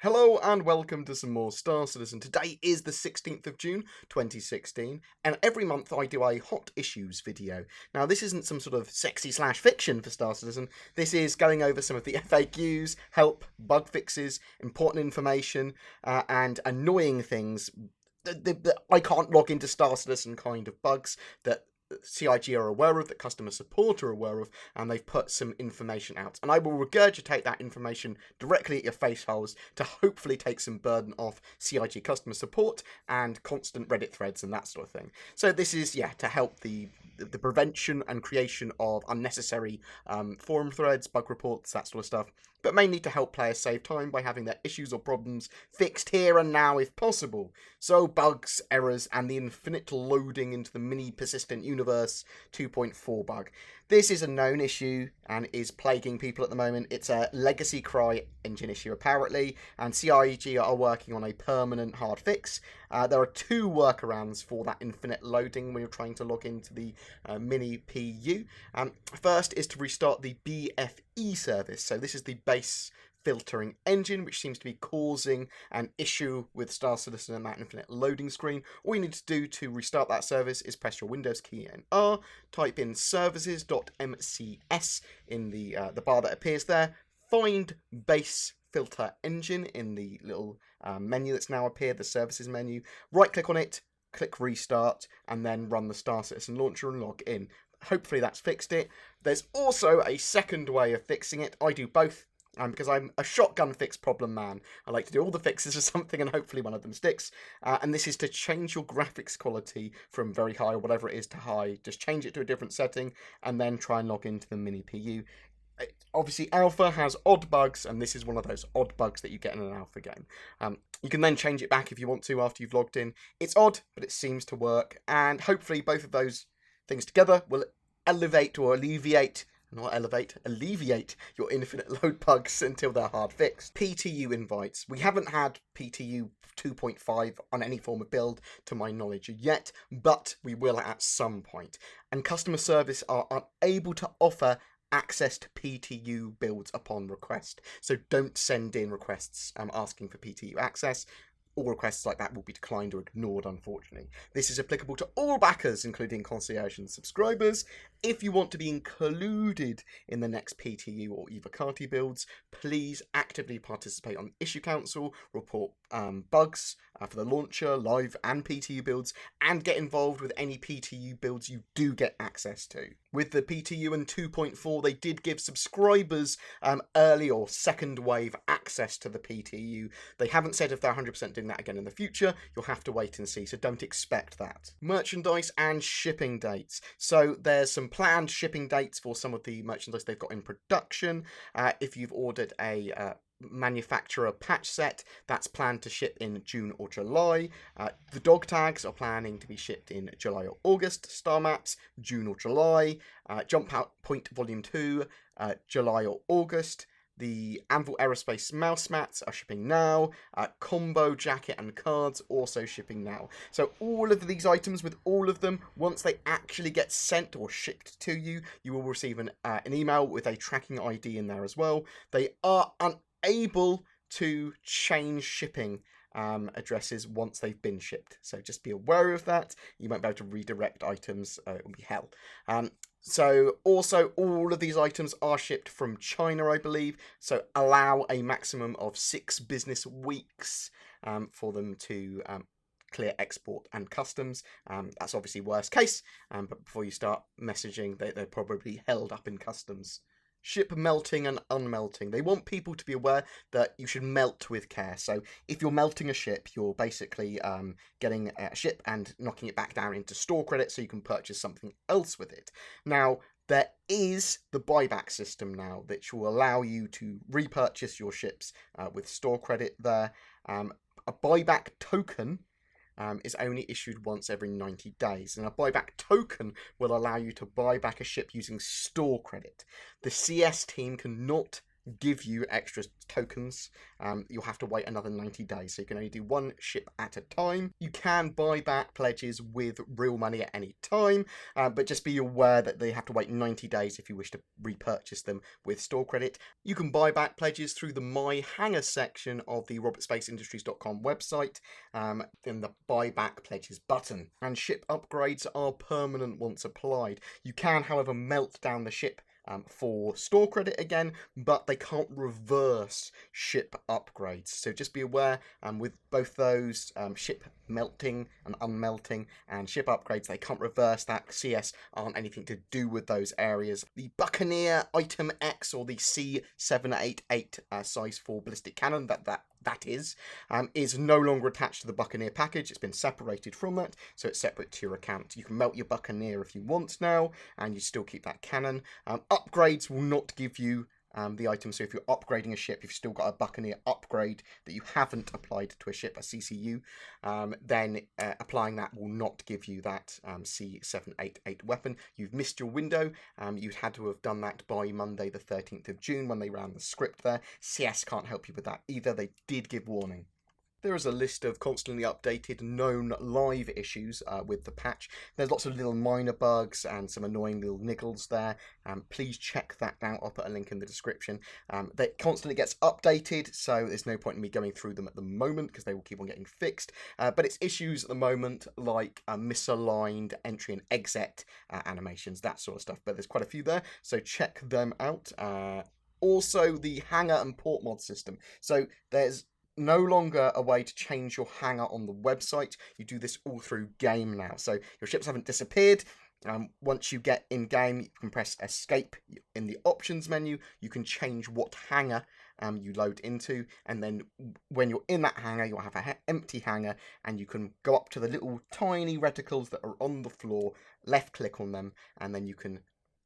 Hello and welcome to some more Star Citizen. Today is the 16th of June 2016 and every month I do a hot issues video. Now this isn't some sort of sexy slash fiction for Star Citizen, this is going over some of the FAQs, help, bug fixes, important information and annoying things that I can't log into Star Citizen kind of bugs that CIG are aware of, that customer support are aware of, and they've put some information out. And I will regurgitate that information directly at your face holes to hopefully take some burden off CIG customer support and constant Reddit threads and that sort of thing. So this is, to help the prevention and creation of unnecessary forum threads, bug reports, that sort of stuff, but mainly to help players save time by having their issues or problems fixed here and now if possible. So bugs, errors, and the infinite loading into the mini persistent universe 2.4 bug. This is a known issue and is plaguing people at the moment. It's a legacy CryEngine issue apparently, and CIG are working on a permanent hard fix. There are two workarounds for that infinite loading when you're trying to log into the mini PU. First is to restart the BFE service. So this is the base filtering engine, which seems to be causing an issue with Star Citizen and that infinite loading screen. All you need to do to restart that service is press your Windows key and R, type in services.mcs in the bar that appears there, find base filter engine in the little menu that's now appeared, the services menu, right click on it, click restart, and then run the Star Citizen launcher and log in. Hopefully that's fixed it. There's also a second way of fixing it. I do both. Because I'm a shotgun fix problem man. I like to do all the fixes or something and hopefully one of them sticks. And this is to change your graphics quality from very high or whatever it is to high. Just change it to a different setting and then try and log into the mini PU. Obviously alpha has odd bugs, and this is one of those odd bugs that you get in an alpha game. You can then change it back if you want to after you've logged in. It's odd, but it seems to work, and hopefully both of those things together will alleviate your infinite load bugs until they're hard fixed. PTU invites. We haven't had PTU 2.5 on any form of build to my knowledge yet, but we will at some point. And customer service are unable to offer access to PTU builds upon request. So don't send in requests asking for PTU access. All requests like that will be declined or ignored, unfortunately. This is applicable to all backers, including concierge and subscribers. If you want to be included in the next PTU or Evocati builds, please actively participate on Issue Council, report bugs for the launcher, live and PTU builds, and get involved with any PTU builds you do get access to. With the PTU and 2.4, they did give subscribers early or second wave access to the PTU. They haven't said if they're 100% doing that again in the future. You'll have to wait and see, so don't expect that. Merchandise and shipping dates. So there's some planned shipping dates for some of the merchandise they've got in production. If you've ordered a manufacturer patch set, that's planned to ship in June or July. The dog tags are planning to be shipped in July or August. Star maps, June or July. Jump Out Point Volume 2, July or August. The Anvil Aerospace mouse mats are shipping now. Combo jacket and cards also shipping now. So all of these items, with all of them, once they actually get sent or shipped to you, you will receive an email with a tracking ID in there as well. They are unable to change shipping addresses once they've been shipped. So just be aware of that. You won't be able to redirect items. It will be hell. So also all of these items are shipped from China, I believe. So allow a maximum of 6 business weeks for them to clear export and customs. That's obviously worst case. But before you start messaging, they're probably held up in customs. Ship melting and unmelting. They want people to be aware that you should melt with care. So if you're melting a ship, you're basically getting a ship and knocking it back down into store credit so you can purchase something else with it. Now, there is the buyback system now, which will allow you to repurchase your ships with store credit there. A buyback token is only issued once every 90 days, and a buyback token will allow you to buy back a ship using store credit. The CS team cannot give you extra tokens. You'll have to wait another 90 days, so you can only do one ship at a time. You can buy back pledges with real money at any time, but just be aware that they have to wait 90 days if you wish to repurchase them with store credit. You can buy back pledges through the My Hangar section of the robertspaceindustries.com website, in the buyback pledges button. And ship upgrades are permanent once applied. You can, however, melt down the ship for store credit again, but they can't reverse ship upgrades. So just be aware, with both those, ship melting and unmelting and ship upgrades, they can't reverse that. CS aren't anything to do with those areas. The Buccaneer Item X, or the C788 size 4 ballistic cannon, that is no longer attached to the Buccaneer package. It's been separated from that, so it's separate to your account. You can melt your Buccaneer if you want now, and you still keep that cannon. Upgrades will not give you the item, so if you're upgrading a ship, you've still got a Buccaneer upgrade that you haven't applied to a ship, a CCU, then applying that will not give you that C788 weapon. You've missed your window. You'd had to have done that by Monday the 13th of June when they ran the script there. CS can't help you with that either. They did give warning. There is a list of constantly updated known live issues with the patch. There's lots of little minor bugs and some annoying little niggles there. Please check that out. I'll put a link in the description. That constantly gets updated, so there's no point in me going through them at the moment because they will keep on getting fixed. But it's issues at the moment like misaligned entry and exit animations, that sort of stuff. But there's quite a few there, so check them out. Also, the hangar and port mod system. So there's no longer a way to change your hangar on the website. You do this all through game now. So your ships haven't disappeared. Once you get in game, you can press escape in the options menu. You can change what hangar you load into, and then when you're in that hangar, you'll have an empty hangar, and you can go up to the little tiny reticles that are on the floor, left click on them, and then you can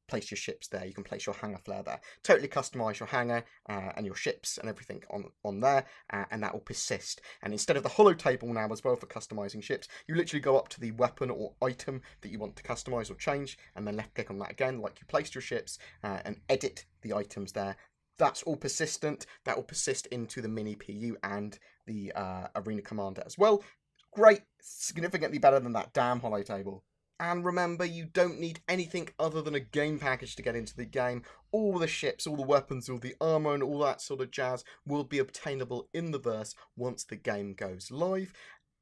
place your ships there. You can place your hangar flare there. Totally customize your hangar and your ships and everything on there, and that will persist. And instead of the holo table now as well for customizing ships, you literally go up to the weapon or item that you want to customize or change, and then left click on that again, like you placed your ships, and edit the items there. That's all persistent. That will persist into the mini PU and the arena commander as well. Great, significantly better than that damn holo table. And remember, you don't need anything other than a game package to get into the game. All the ships, all the weapons, all the armor, and all that sort of jazz will be obtainable in the verse once the game goes live.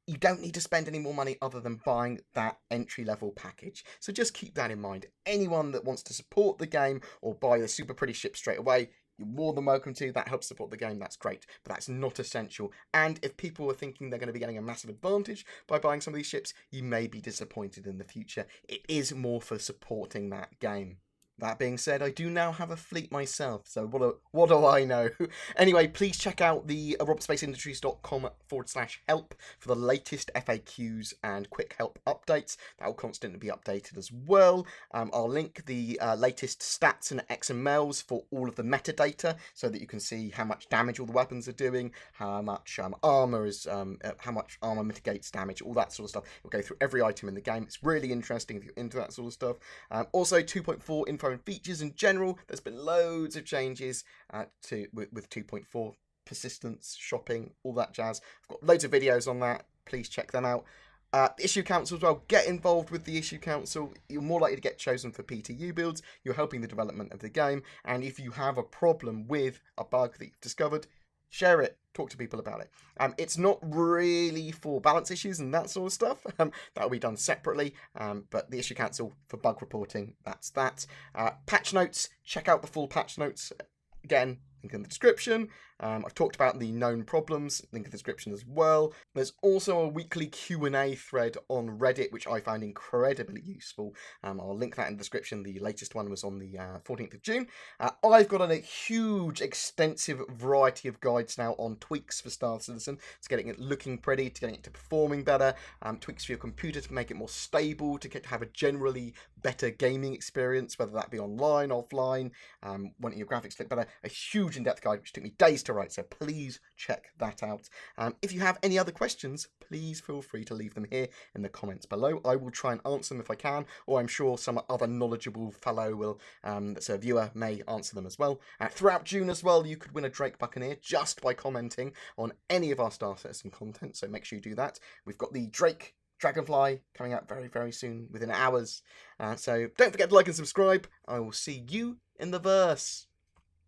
You don't need to spend any more money other than buying that entry-level package. So just keep that in mind. Anyone that wants to support the game or buy the super pretty ship straight away, you're more than welcome to. That helps support the game. That's great. But that's not essential. And if people are thinking they're going to be getting a massive advantage by buying some of these ships, you may be disappointed in the future. It is more for supporting that game. That being said, I do now have a fleet myself, so what do I know? Anyway, please check out the robertspaceindustries.com/help for the latest FAQs and quick help updates. That will constantly be updated as well. I'll link the latest stats and XMLs for all of the metadata so that you can see how much damage all the weapons are doing, how much armor is, how much armor mitigates damage, all that sort of stuff. We'll go through every item in the game. It's really interesting if you're into that sort of stuff. Also, 2.4 info and features in general. There's been loads of changes with 2.4, persistence, shopping, all that jazz. I've got loads of videos on that. Please check them out. The issue council as well. Get involved with the issue council. You're more likely to get chosen for PTU builds. You're helping the development of the game. And if you have a problem with a bug that you've discovered, share it. Talk to people about it. It's not really for balance issues and that sort of stuff. That will be done separately. But the issue council for bug reporting, that's that. Patch notes. Check out the full patch notes. Again, link in the description. I've talked about the known problems, link in the description as well. There's also a weekly Q&A thread on Reddit, which I found incredibly useful. I'll link that in the description. The latest one was on the 14th of June. I've got a huge, extensive variety of guides now on tweaks for Star Citizen. It's getting it looking pretty, to getting it to performing better, tweaks for your computer to make it more stable, to have a generally better gaming experience, whether that be online, offline, wanting your graphics to look better. A huge in-depth guide, which took me days to to write, so please check that out. If you have any other questions, please feel free to leave them here in the comments below. I will try and answer them if I can, or I'm sure some other knowledgeable fellow will, that's a viewer, may answer them as well. Throughout June as well, you could win a Drake Buccaneer just by commenting on any of our Star Citizen content, so make sure you do that. We've got the Drake Dragonfly coming out very, very soon, within hours. So don't forget to like and subscribe. I will see you in the verse.